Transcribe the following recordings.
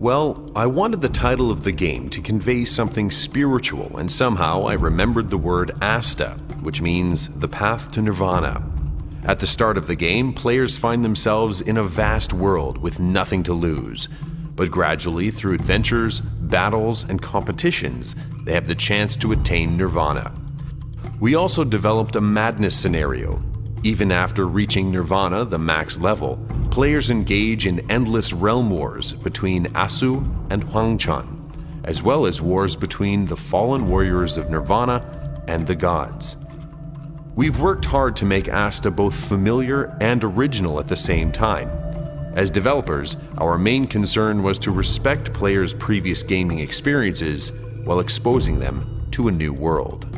Well, I wanted the title of the game to convey something spiritual, and somehow I remembered the word ASTA, which means the path to nirvana. At the start of the game, players find themselves in a vast world with nothing to lose. But gradually, through adventures, battles, and competitions, they have the chance to attain nirvana. We also developed a madness scenario. Even after reaching nirvana, the max level, players engage in endless realm wars between Asu and Huangchan, as well as wars between the fallen warriors of nirvana and the gods. We've worked hard to make ASTA both familiar and original at the same time. As developers, our main concern was to respect players' previous gaming experiences while exposing them to a new world.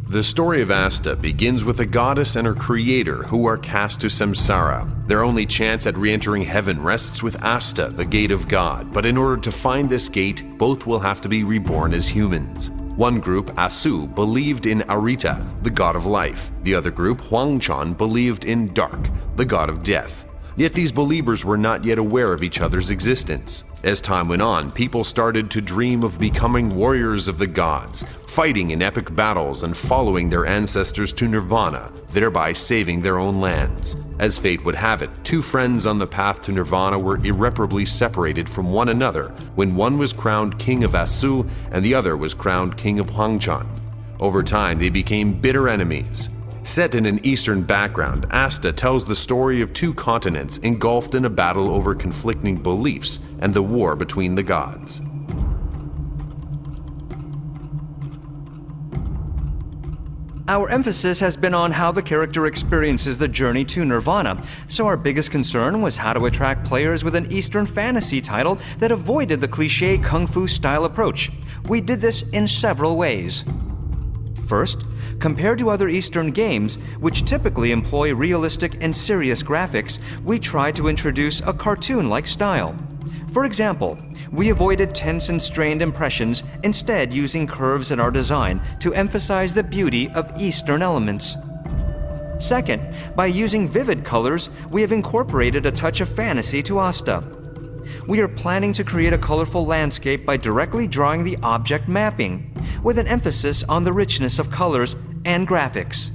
The story of ASTA begins with a goddess and her creator who are cast to samsara. Their only chance at re-entering heaven rests with ASTA, the gate of God, but in order to find this gate, both will have to be reborn as humans. One group, Asu, believed in Arita, the god of life. The other group, Huangchan, believed in Dark, the god of death. Yet these believers were not yet aware of each other's existence. As time went on, people started to dream of becoming warriors of the gods, fighting in epic battles and following their ancestors to nirvana, thereby saving their own lands. As fate would have it, two friends on the path to nirvana were irreparably separated from one another when one was crowned king of Asu and the other was crowned king of Huangchan. Over time, they became bitter enemies. Set in an Eastern background, ASTA tells the story of two continents engulfed in a battle over conflicting beliefs and the war between the gods. Our emphasis has been on how the character experiences the journey to nirvana, so our biggest concern was how to attract players with an Eastern fantasy title that avoided the cliché kung fu style approach. We did this in several ways. First, compared to other Eastern games, which typically employ realistic and serious graphics, we tried to introduce a cartoon-like style. For example, we avoided tense and strained impressions, instead using curves in our design to emphasize the beauty of Eastern elements. Second, by using vivid colors, we have incorporated a touch of fantasy to ASTA. We are planning to create a colorful landscape by directly drawing the object mapping, with an emphasis on the richness of colors and graphics.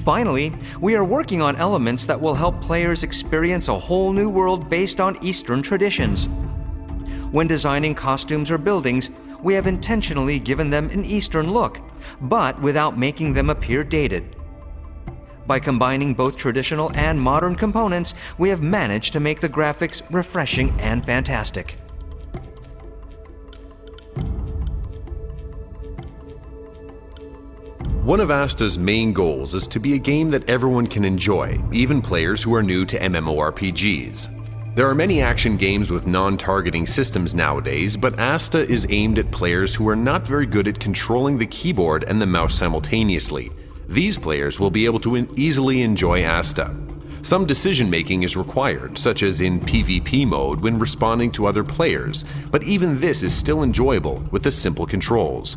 Finally, we are working on elements that will help players experience a whole new world based on Eastern traditions. When designing costumes or buildings, we have intentionally given them an Eastern look, but without making them appear dated. By combining both traditional and modern components, we have managed to make the graphics refreshing and fantastic. One of ASTA's main goals is to be a game that everyone can enjoy, even players who are new to MMORPGs. There are many action games with non-targeting systems nowadays, but ASTA is aimed at players who are not very good at controlling the keyboard and the mouse simultaneously. These players will be able to easily enjoy ASTA. Some decision-making is required, such as in PvP mode when responding to other players, but even this is still enjoyable with the simple controls.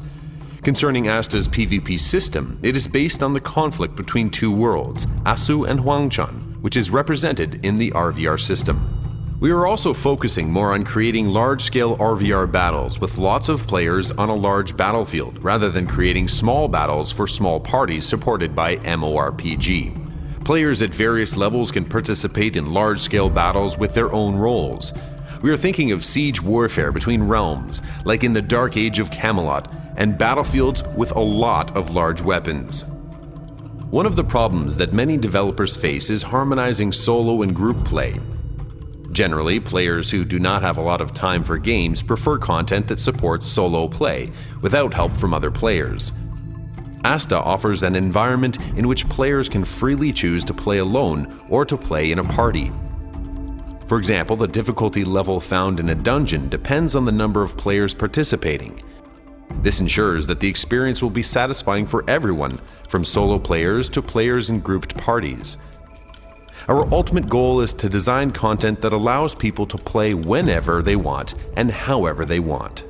Concerning ASTA's PvP system, it is based on the conflict between two worlds, Asu and Huangchan, which is represented in the RVR system. We are also focusing more on creating large-scale RVR battles with lots of players on a large battlefield, rather than creating small battles for small parties supported by MMORPG. Players at various levels can participate in large-scale battles with their own roles. We are thinking of siege warfare between realms, like in the Dark Age of Camelot, and battlefields with a lot of large weapons. One of the problems that many developers face is harmonizing solo and group play. Generally, players who do not have a lot of time for games prefer content that supports solo play, without help from other players. ASTA offers an environment in which players can freely choose to play alone or to play in a party. For example, the difficulty level found in a dungeon depends on the number of players participating. This ensures that the experience will be satisfying for everyone, from solo players to players in grouped parties. Our ultimate goal is to design content that allows people to play whenever they want and however they want.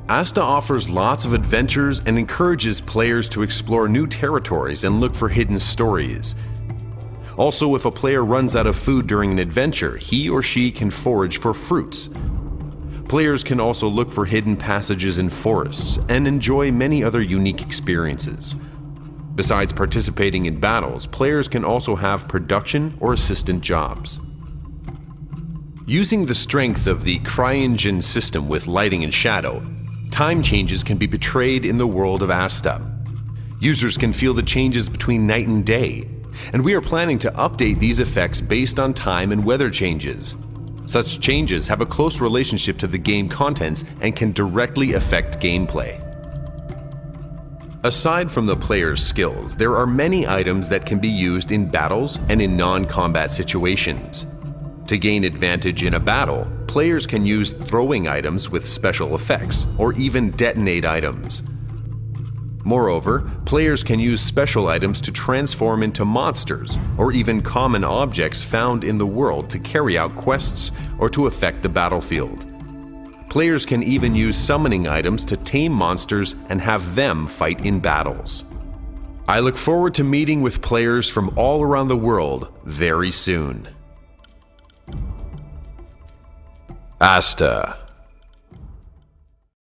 ASTA offers lots of adventures and encourages players to explore new territories and look for hidden stories. Also, if a player runs out of food during an adventure, he or she can forage for fruits. Players can also look for hidden passages in forests and enjoy many other unique experiences. Besides participating in battles, players can also have production or assistant jobs. Using the strength of the CryEngine system with lighting and shadow, time changes can be portrayed in the world of ASTA. Users can feel the changes between night and day, and we are planning to update these effects based on time and weather changes. Such changes have a close relationship to the game contents and can directly affect gameplay. Aside from the player's skills, there are many items that can be used in battles and in non-combat situations. To gain advantage in a battle, players can use throwing items with special effects, or even detonate items. Moreover, players can use special items to transform into monsters, or even common objects found in the world to carry out quests or to affect the battlefield. Players can even use summoning items to tame monsters and have them fight in battles. I look forward to meeting with players from all around the world very soon. ASTA.